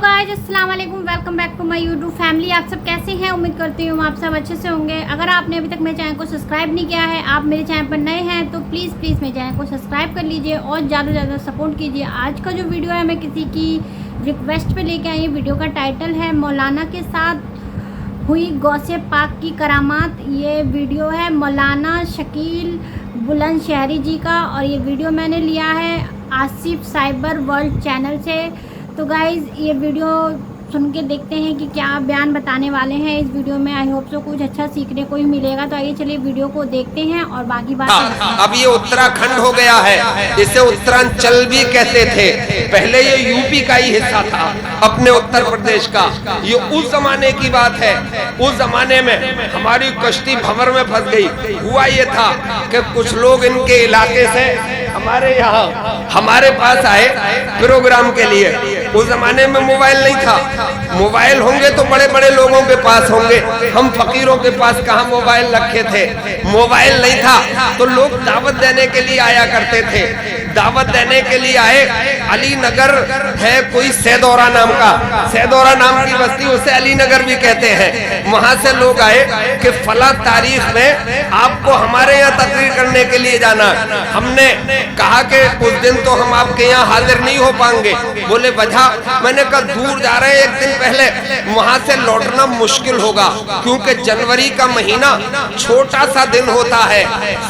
Guys, अस्सलाम वालेकुम, welcome back to my YouTube family. आप सब कैसे हैं? उम्मीद करती हूँ आप सब अच्छे से होंगे। अगर आपने अभी तक मेरे चैनल को सब्सक्राइब नहीं किया है, आप मेरे चैनल पर नए हैं तो प्लीज़ मेरे चैनल को सब्सक्राइब कर लीजिए और ज़्यादा से ज़्यादा सपोर्ट कीजिए। आज का जो वीडियो है मैं किसी की रिक्वेस्ट पे लेके आई। वीडियो का टाइटल है मौलाना के साथ हुई गौसे पाक की करामात। ये वीडियो है मौलाना शकील बुलंदशहरी जी का और ये वीडियो मैंने लिया है आसिफ साइबर वर्ल्ड चैनल से। तो गाइज़ ये वीडियो सुन के देखते हैं कि क्या बयान बताने वाले हैं इस वीडियो में। आई होप सो कुछ अच्छा सीखने को ही मिलेगा। तो आइए चलिए वीडियो को देखते हैं और बाकी बात अब ये उत्तराखंड हो गया है, इसे उत्तरांचल भी कहते थे। पहले ये यूपी का ही हिस्सा था अपने उत्तर प्रदेश का। ये उस जमाने की बात है। उस जमाने में हमारी कश्ती भंवर में फंस गई। हुआ ये था कि कुछ लोग इनके इलाके से हमारे यहाँ हमारे पास आए प्रोग्राम के लिए। उस जमाने में मोबाइल नहीं था। मोबाइल होंगे तो बड़े बड़े लोगों के पास होंगे, हम फकीरों के पास कहाँ मोबाइल रखे थे। मोबाइल नहीं था तो लोग दावत देने के लिए आया करते थे। दावत देने के लिए आए। अली नगर है कोई सैदौरा नाम का, सैदौरा नाम की बस्ती, उसे अली नगर भी कहते हैं। वहां से लोग आए कि फला तारीख में आपको हमारे यहाँ तकरीर करने के लिए जाना। हमने कहा कि उस दिन तो हम आपके यहाँ हाजिर नहीं हो पाएंगे। बोले वजह? मैंने कहा दूर जा रहे हैं, एक दिन पहले वहां से लौटना मुश्किल होगा क्योंकि जनवरी का महीना छोटा सा दिन होता है,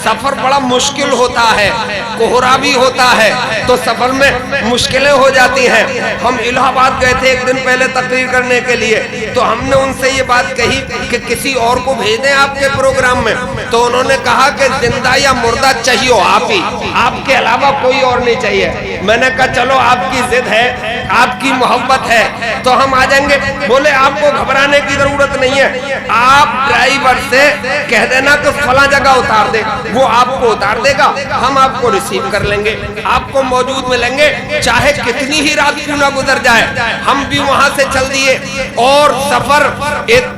सफर बड़ा मुश्किल होता है, कोहरा भी होता है तो सफर में मुश्किलें हो जाती हैं। हम इलाहाबाद गए थे एक दिन पहले तकरीर करने के लिए, तो हमने उनसे ये बात कही कि किसी और को भेज दें आपके प्रोग्राम में। तो उन्होंने कहा कि जिंदा या मुर्दा चाहिए आप ही, आपके अलावा कोई और नहीं चाहिए। मैंने कहा चलो आपकी जिद है, आपकी मोहब्बत है तो हम आ जाएंगे। बोले आपको घबराने की जरूरत नहीं है, आप ड्राइवर से कह देना कि फला जगह उतार दे, वो आपको उतार देगा, हम आपको रिसीव कर लेंगे, आपको मौजूद मिलेंगे, चाहे कितनी ही रात क्यों ना गुजर जाए। हम भी वहां से चल दिए और सफर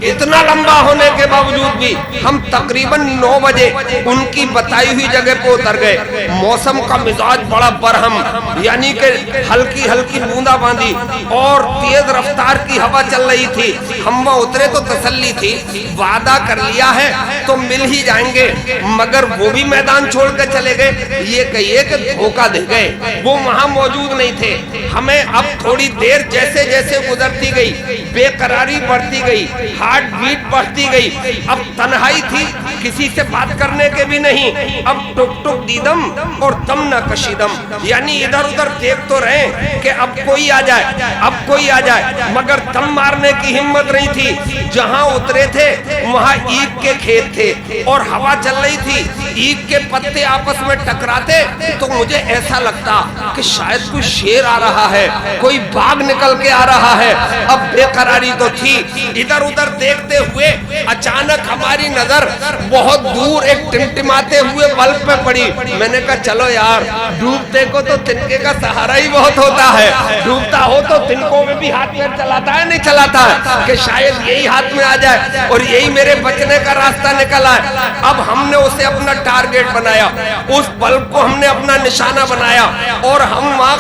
इतना लंबा होने के बावजूद भी हम तकरीबन 9 बजे उनकी बताई हुई जगह पे उतर गए। मौसम का मिजाज बड़ा बरहम, यानी कि हल्की हल्की बूंदाबांदी और तेज रफ्तार की हवा चल रही थी। हम वहां उतरे तो तसल्ली थी, वादा कर लिया है तो मिल ही जाएंगे, मगर वो भी मैदान छोड़ कर चले गए। ये कहिए कि धोखा दे गए, वो वहां मौजूद नहीं थे। हमें अब थोड़ी देर जैसे जैसे गुजरती गई बेकरारी बढ़ती गई, हार्ट बीट बढ़ती गई। अब तन्हाई थी, किसी से बात करने के भी नहीं। अब टुक टुक दीदम और दम न कशीदम, यानी इधर उधर देख तो रहे कि अब कोई आ जाए, अब कोई आ जाए, मगर दम मारने की हिम्मत नहीं थी। जहां उतरे थे वहां ईख के खेत थे और हवा चल रही थी। ईख के पत्ते आपस में टकराते तो मुझे ऐसा लगता कि शायद कोई शेर आ रहा है, कोई बाघ निकल के आ रहा है। अब बेकरारी तो थी। इधर उधर देखते हुए अचानक हमारी नजर बहुत दूर एक टिमटिमाते हुए बल्ब पे पड़ी। मैंने कहा चलो यार, डूबते को तो तिनके का सहारा ही बहुत होता है, डूबता हो तो तिनकों में भी हाथ पैर चलाता है नहीं चलाता है कि शायद यही हाथ में आ जाए और यही मेरे बचने का रास्ता निकल आए। अब हमने उसे अपना टारगेट बनाया, उस बल्ब को हमने अपना निशाना बनाया और हम वहां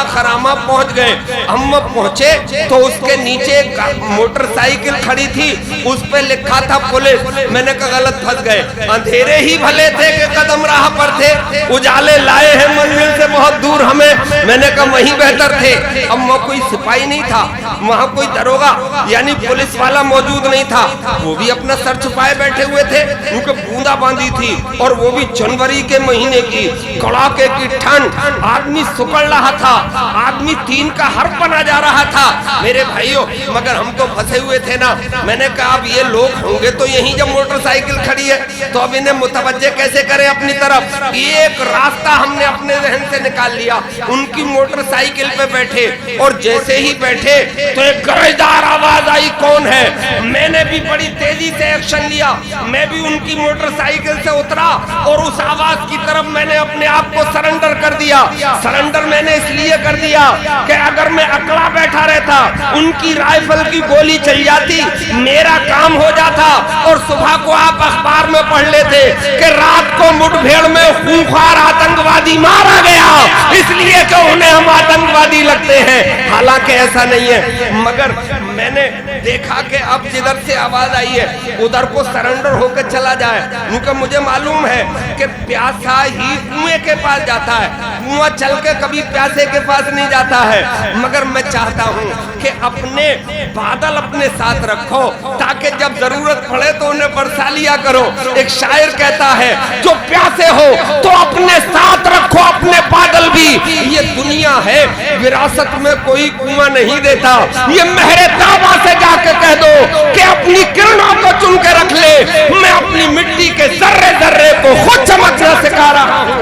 खरामा पहुंच गए। हम पहुंचे तो उसके नीचे एक मोटरसाइकिल खड़ी थी, उस पे लिखा था पुलिस। मैंने कहा गलत फंस गए, अंधेरे ही भले थे कि कदम राह पर थे, उजाले लाए हैं मंजिल से बहुत दूर हमें। मैंने कहा वहीं बेहतर थे। अब वहाँ कोई सिपाही नहीं था, वहाँ कोई दरोगा यानी पुलिस वाला मौजूद नहीं था, वो भी अपना सर छुपाए बैठे हुए थे। उनको बूंदाबांदी थी और वो भी जनवरी के महीने की, कड़ाके की ठंड, आदमी सुकड़ रहा था, आदमी तीन का हर बना जा रहा था मेरे भाइयों, मगर हम तो फंसे हुए थे ना। मैंने कहा अब ये लोग होंगे तो यहीं जब मोटरसाइकिल खड़ी है तो अब इन्हें मुतवज्जे कैसे करें अपनी तरफ। एक रास्ता हमने अपने जहन से निकाल लिया, उनकी मोटरसाइकिल पे बैठे और जैसे ही बैठे तो एक गरजदार आवाज आई, कौन है? मैंने भी बड़ी तेजी से एक्शन लिया, मैं भी उनकी मोटरसाइकिल से उतरा और उस आवाज की तरफ मैंने अपने आप को सरेंडर कर दिया। सरेंडर मैंने इसलिए कर दिया कि अगर मैं अकेला बैठा रहता, उनकी राइफल की गोली चल जाती, मेरा काम हो जाता और सुबह को आप अखबार में पढ़ लेते कि रात को मुठभेड़ में खूंखार आतंकवादी मारा गया, इसलिए कि उन्हें हम आतंकवादी लगते हैं। हालांकि ऐसा नहीं है, मगर मैंने देखा कि अब जिधर से आवाज आई है उधर को सरेंडर होकर चला जाए, क्योंकि मुझे मालूम है कि प्यासा ही कुएं के पास जाता है, कुआं चल के कभी प्यासे के पास नहीं जाता है। मगर मैं चाहता हूं कि अपने बादल अपने साथ रखो, ताकि जब जरूरत पड़े तो उन्हें बरसा लिया करो। एक शायर कहता है, जो प्यासे हो तो अपने साथ रखो अपने बादल भी। ये दुनिया है, विरासत में कोई कुआं नहीं देता। ये महरे ताबा से जाके कह दो कि अपनी किरणों को चुन के रख ले। मैं अपनी मिट्टी के जर्रे जर्रे को खुद चमकना सिखा रहा हूँ।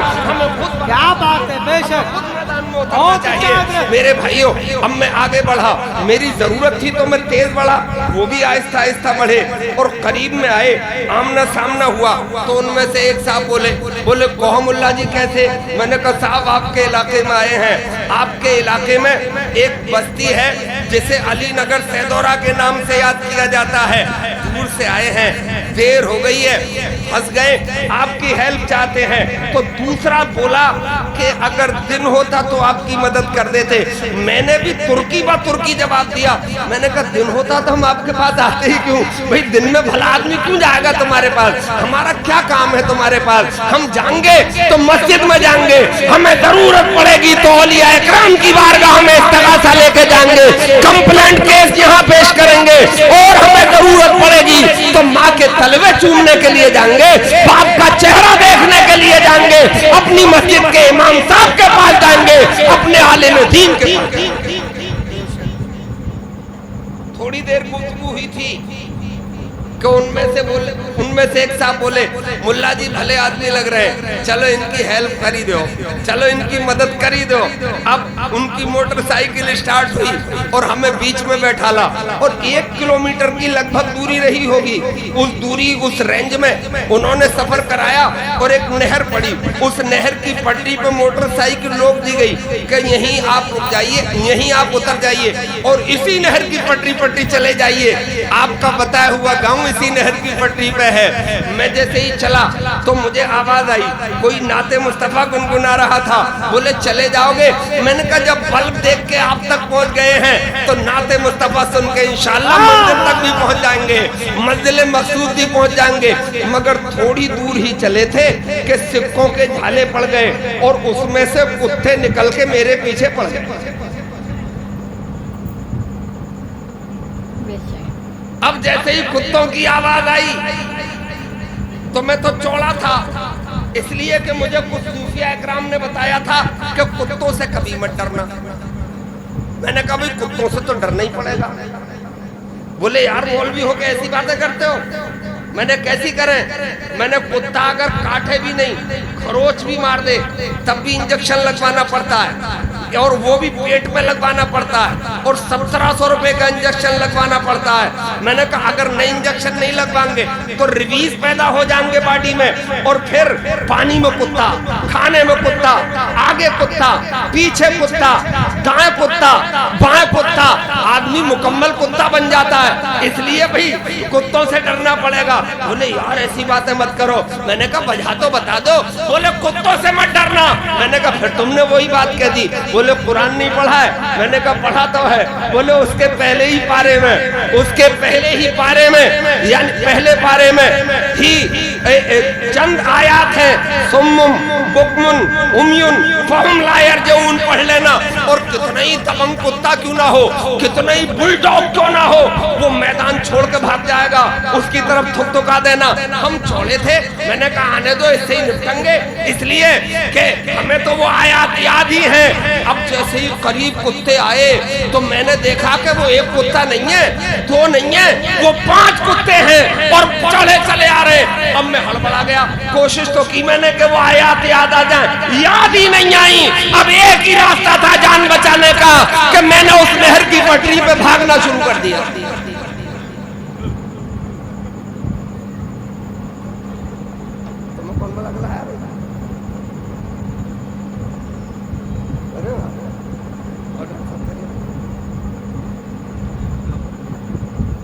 क्या बात है, बेशक चाहिए मेरे भाइयों। अब मैं आगे बढ़ा, मेरी जरूरत थी तो मैं तेज बढ़ा, वो भी आहिस्ता आहिस्ता बढ़े और करीब में आए, आमना सामना हुआ तो उनमें से एक साहब बोले कहो मुल्ला जी कैसे? मैंने कहा साहब आपके इलाके में आए हैं, आपके इलाके में एक बस्ती है जिसे अली नगर सैदोरा के नाम से याद किया जाता है, दूर से आए हैं, देर हो गई है, फंस गए, आपकी हेल्प चाहते हैं। तो दूसरा बोला कि अगर दिन होता तो आपकी मदद कर देते। मैंने भी तुर्की बा तुर्की जवाब दिया। मैंने कहा दिन होता तो हम आपके पास आते ही क्यों भाई, दिन में भला आदमी क्यों जाएगा तुम्हारे पास, हमारा क्या काम है तुम्हारे पास? हम जाएंगे तो मस्जिद में जाएंगे, हमें जरूरत पड़ेगी तो औलिया इकराम की बारगाह में इस्तिगासा लेके जाएंगे, कंप्लेंट केस यहाँ पेश करेंगे, और हमें जरूरत पड़ेगी तो माँ के तलवे चूमने के लिए जाएंगे, बाप का चेहरा देखने के लिए जाएंगे, अपनी मस्जिद के इमाम साहब के पास जाएंगे, अपने आलिम दीन के पास। थोड़ी देर गुफ्तगू हुई थी कि उनमें से एक साहब बोले मुल्ला जी भले आदमी लग रहे हैं, चलो इनकी हेल्प करी दो, चलो इनकी मदद करी दो। अब उनकी मोटरसाइकिल स्टार्ट हुई और हमें बीच में बैठा ला, और 1 किलोमीटर की लगभग दूरी रही होगी। उस रेंज में उन्होंने सफर कराया और एक नहर पड़ी, उस नहर की पटरी पे मोटरसाइकिल रोक दी गई कि यहीं आप रुक जाइए, यहीं आप उतर जाइए और इसी नहर की पटरी चले जाइए। आपका बताया हुआ गाँव इसी नहर की पटरी पे है। मैं जैसे ही चला तो मुझे आवाज आई, कोई नाते मुस्तफा गुनगुना रहा था। बोले चले जाओगे? मैंने कहा जब बल्ब देख के आप तक पहुंच गए हैं तो नाते मुस्तफा सुन के इंशाअल्लाह मंजिल तक भी पहुंच जाएंगे, मंजिल मकसूद भी पहुंच जाएंगे। मगर थोड़ी दूर ही चले थे कि सिक्कों के झाले पड़ गए और उसमें से कुत्ते निकल के मेरे पीछे पड़ गए। अब जैसे ही कुत्तों की आवाज आई तो मैं तो चौड़ा था, इसलिए कि मुझे कुछ सूफिया इकराम ने बताया था कि कुत्तों से कभी मत डरना। मैंने कहा भाई कुत्तों से तो डरना ही पड़ेगा। बोले यार मौलवी हो के ऐसी बातें करते हो? मैंने कैसी करें? मैंने कुत्ता अगर काटे भी नहीं, खरोच भी मार दे तब भी इंजेक्शन लगवाना पड़ता है, और वो भी पेट में लगवाना पड़ता है, और 1700 रुपए का इंजेक्शन लगवाना पड़ता है। मैंने कहा अगर नई इंजेक्शन नहीं लगवाएंगे तो रिवीज पैदा हो जाएंगे बॉडी में, और फिर पानी में कुत्ता, खाने में कुत्ता, आगे कुत्ता, पीछे कुत्ता, दाएं कुत्ता, बाएं कुत्ता, आदमी मुकम्मल कुत्ता बन जाता है। इसलिए भाई कुत्तों से डरना पड़ेगा। बोले यार ऐसी बातें मत करो। मैंने कहा वजह तो बता दो। बोले कुत्तों से मत डरना। मैंने कहा फिर तुमने वही बात कह दी। बोले कुरान नहीं पढ़ा है? मैंने कहा पढ़ा तो है। बोले उसके पहले ही पारे में यानी पहले पारे में ही चंद आयात है, सुम्मुम बुकमुन उम्युन फहुम ला यरजऊन, पढ़ लेना। और कितना ही दबंग कुत्ता क्यों ना हो, कितना ही बुलडॉग क्यों ना हो, वो मैदान छोड़ के भाग जाएगा, उसकी तरफ थुकथुका देना। हम छोड़े थे, मैंने कहा आने दो, इससे ही निपटेंगे, इसलिए कि हमें तो वो आयात याद ही है। अब जैसे ही करीब कुत्ते आए तो मैंने देखा कि वो एक कुत्ता नहीं है, दो नहीं है, वो 5 कुत्ते हैं और चढ़े चले आ रहे। अब मैं हड़बड़ा गया, कोशिश तो की मैंने कि वो आयात याद आ जाए, याद ही नहीं आई। अब एक ही रास्ता था जान बचाने का कि मैंने उस नहर की पटरी पे भागना शुरू कर दिया।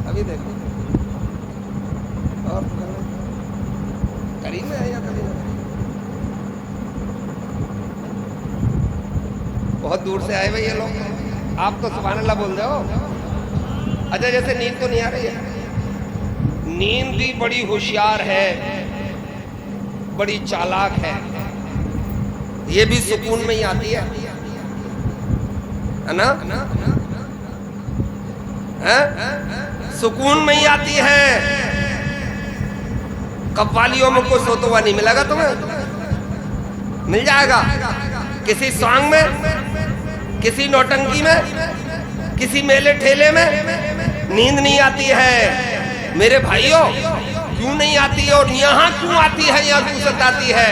अभी देखो और दूर से आए भाई ये लोग, आप तो सुभान अल्लाह बोल रहे हो। अच्छा जैसे नींद तो नहीं आ रही है, नींद भी बड़ी होशियार है, बड़ी चालाक है, ये भी सुकून में ही आती है ना, है? सुकून में ही आती है। कव्वालियों में कोई सोता हुआ नहीं मिलेगा तुम्हें, मिल जाएगा किसी सॉन्ग में, किसी नौटंकी में, किसी मेले ठेले में। नींद नहीं आती है मेरे भाइयों, क्यों नहीं आती है? और यहाँ क्यों आती है, यहाँ क्यों सताती है?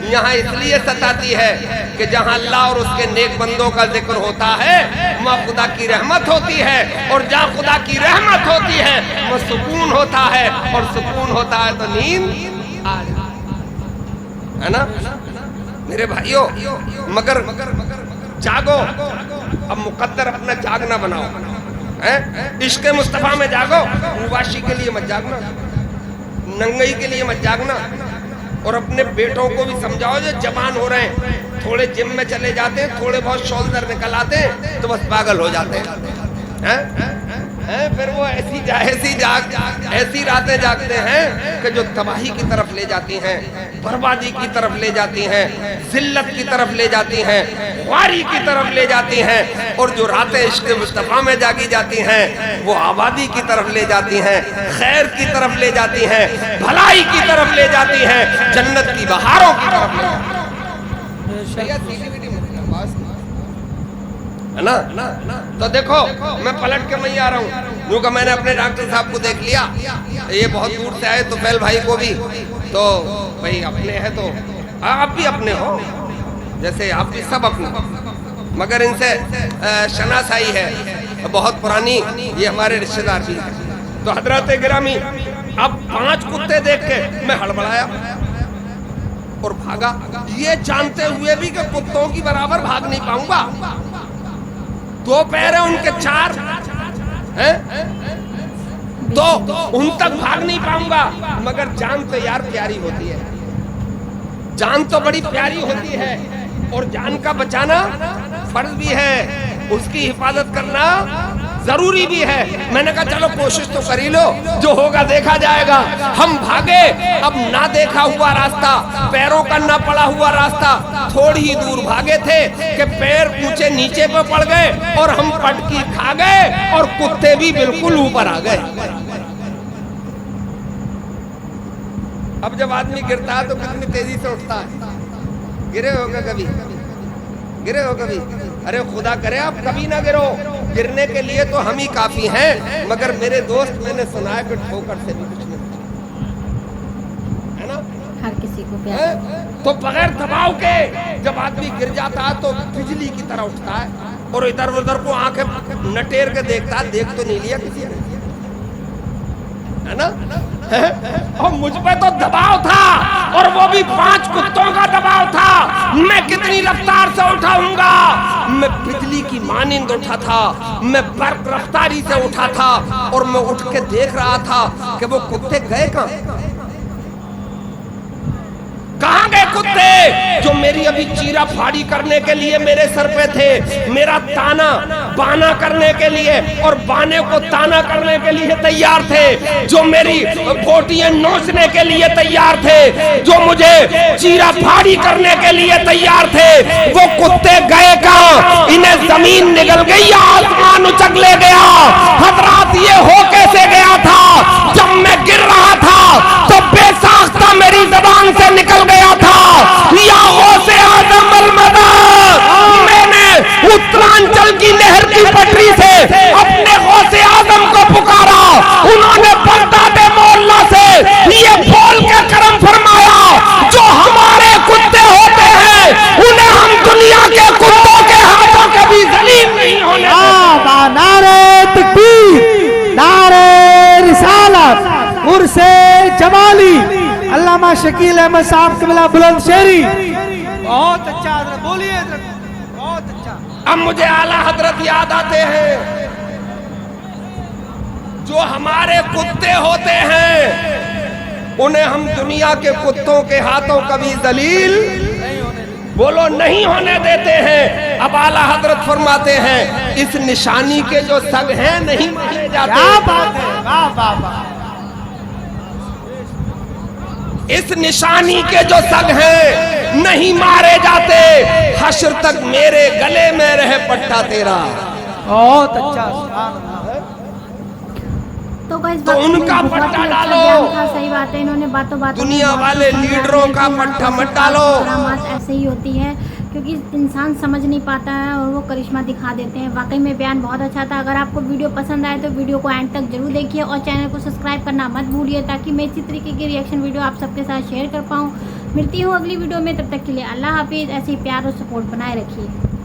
यहाँ इसलिए सताती है कि जहाँ अल्लाह और उसके नेक बंदों का जिक्र होता है वहाँ खुदा की रहमत होती है, और जहाँ खुदा की रहमत होती है वहाँ सुकून होता है, और सुकून होता है तो नींद आ जाती है ना मेरे भाइयों। मगर जागो, अब मुकद्दर अपना जागना बनाओ, इश्क मुस्तफा में जागो। उर्वाशी के लिए मत जागना, नंगई के लिए मत जागना। और अपने बेटों को भी समझाओ जो जवान हो रहे हैं, थोड़े जिम में चले जाते हैं, थोड़े बहुत शोल्डर निकल आते हैं तो बस पागल हो जाते हैं, फिर वो ऐसी रातें जागते हैं कि जो तबाही की तरफ ले जाती हैं, बर्बादी की तरफ ले जाती हैं, जिल्लत की तरफ ले जाती हैं, ख्वारी की तरफ ले जाती हैं। और जो रातें इश्क़ मुस्तफ़ा में जागी जाती हैं वो आबादी की तरफ ले जाती हैं, खैर की तरफ ले जाती हैं, भलाई की तरफ ले जाती हैं, जन्नत की बहारों की तरफ ले जाती हैं, है ना। तो देखो मैं पलट के मैं आ रहा हूँ, क्योंकि मैंने अपने डॉक्टर साहब को देख लिया, ये बहुत दूर से आए, तो फैल भाई को भी, तो भाई अपने हैं तो आप भी अपने हो, जैसे आप भी सब अपने, मगर इनसे शनासाई है बहुत पुरानी, ये हमारे रिश्तेदार भी हैं। तो हजरत गिरामी अब 5 कुत्ते देख के मैं हड़बड़ाया और भागा, ये जानते हुए भी कि कुत्तों की बराबर भाग नहीं पाऊंगा। 2 पैर है उनके, 4 हैं तो उन तक भाग नहीं पाऊंगा। मगर जान तो यार प्यारी होती है, जान तो बड़ी प्यारी होती है, और जान का बचाना फर्ज भी है, उसकी हिफाजत करना जरूरी भी है। मैंने कहा चलो कोशिश तो कर ही लो, जो होगा देखा जाएगा। हम भागे, अब ना देखा हुआ रास्ता, पैरों का ना पड़ा हुआ रास्ता, थोड़ी ही दूर भागे थे कि पैर ऊंचे नीचे पे पड़ गए और हम पटकी खा गए, और कुत्ते भी बिल्कुल ऊपर आ गए। अब जब आदमी गिरता है तो कितनी तेजी से उठता है। गिरे होगा कभी, गिरे हो कभी? अरे खुदा करे आप कभी ना गिरो, गिरने के लिए तो हम ही काफी हैं। मगर मेरे दोस्त, मैंने सुना है कि ठोकर से भी कुछ नहीं, है ना। हर किसी को प्यार तो बगैर दबाव के जब आदमी गिर जाता है तो बिजली की तरह उठता है, और इधर उधर को आंखें नटेर के देखता है, देख तो नहीं लिया किसी ने, है ना। और मुझ पे तो दबाव था, और वो भी 5 कुत्तों का दबाव था। मैं कितनी रफ्तार से उठाऊंगा? मैं बिजली की मानिंद उठा था, मैं बर्क रफ्तारी से उठा था, और मैं उठ के देख रहा था कि वो कुत्ते गए कहाँ गए कुत्ते जो मेरी अभी चीरा फाड़ी करने के लिए मेरे सर पे थे, मेरा ताना बाना करने के लिए और बाने को ताना करने के लिए तैयार थे, जो मेरी बोटियां नोचने के लिए तैयार थे, जो मुझे चीरा फाड़ी करने के लिए तैयार थे। वो कुत्ते गए कहाँ? इन्हें जमीन निगल गई, आसमान उचक ले गया। हजरात ये हो कैसे गया था? जब मैं गिर रहा था तो बेसाख्ता मेरी जबान से निकल गया था, या गौसे आज़म अल-मदद। मैंने उत्तरांचल की नहर की पटरी से अपने गौसे आज़म को पुकारा, उन्होंने बगदाद मोहल्ला से ये बोल के करम फरमाया, जो हमारे कुत्ते होते हैं उन्हें हम दुनिया के कुत्तों के हाथों कभी जलील नहीं होने देंगे। नारे तकबीर, नारे रिसालत, उर्से जमाली, अल्लामा शकील अहमद साहब कबिला बुलंदशहरी। बहुत अच्छा हजरत, बोलिए बहुत अच्छा। अब मुझे आला हजरत याद आते हैं, जो हमारे कुत्ते होते हैं उन्हें हम दुनिया के कुत्तों के हाथों कभी जलील बोलो नहीं होने देते हैं। اب आला हजरत फरमाते हैं इस निशानी के जो सग हैं नहीं मारे क्या जाते, बात है, वाह वाह वाह। इस निशानी के जो सग हैं नहीं मारे जाते, हश्र तक मेरे गले में रहे पट्टा तेरा। बहुत अच्छा, सुभान अल्लाह। तो गाइस तो उनका पट्टा डालो। सही बात है, इन्होंने बातों बातों में दुनिया बहुत वाले कुछ लीडरों समझाया का कि पट्टा मत ऐसे डालो। करामात ऐसे ही होती है, क्योंकि इंसान समझ नहीं पाता है और वो करिश्मा दिखा देते हैं। वाकई में बयान बहुत अच्छा था। अगर आपको वीडियो पसंद आए तो वीडियो को एंड तक जरूर देखिए और चैनल को सब्सक्राइब करना मत भूलिए, ताकि मैं इसी तरीके की रिएक्शन वीडियो आप सबके साथ शेयर कर पाऊँ। मिलती हूँ अगली वीडियो में, तब तक के लिए अल्लाह हाफिज़। ऐसे ही प्यार और सपोर्ट बनाए रखिए।